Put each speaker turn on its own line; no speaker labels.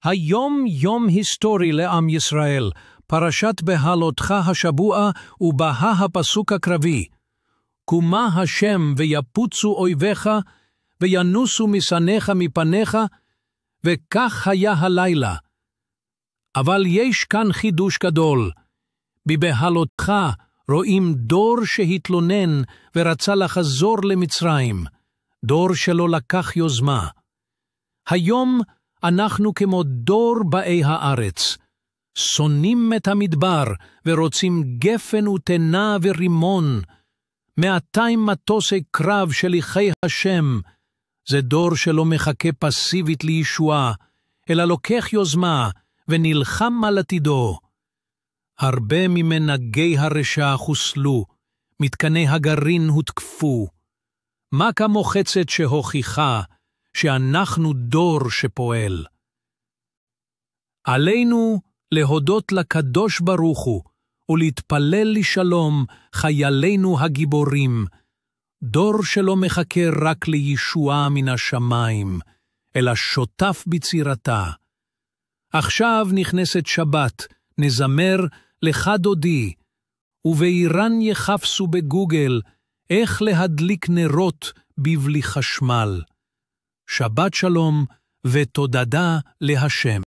היום יום היסטורי לעם ישראל, פרשת בהעלותך השבוע ובה הפסוק הקרבי. קומה השם ויפוצו אויביך, וינוסו משנאיך מפניך, וכך היה הלילה. אבל יש כאן חידוש גדול. בבהעלותך רואים דור שהתלונן ורצה לחזור למצרים, דור שלא לקח יוזמה. היום אנחנו כמו דור באי הארץ, שונאים את המדבר ורוצים גפן ותנה ורימון, 200 מטוסי קרב שליחי השם. זה דור שלא מחכה פסיבית לישועה, אלא לוקח יוזמה ונלחם על עתידו. הרבה ממנהגי הרשע חוסלו, מתקני הגרעין הותקפו. מכה מוחצת שהוכיחה שאנחנו דור שפועל. עלינו להודות לקדוש ברוך הוא ולהתפלל לשלום חיילינו הגיבורים, דור שלא מחכה רק לישועה מן השמיים, אלא שותף בצירתה. עכשיו נכנסת שבת, נזמר לך דודי, ובאיראן יחפשו בגוגל איך להדליק נרות בבלי חשמל. שבת שלום ותודדה להשם.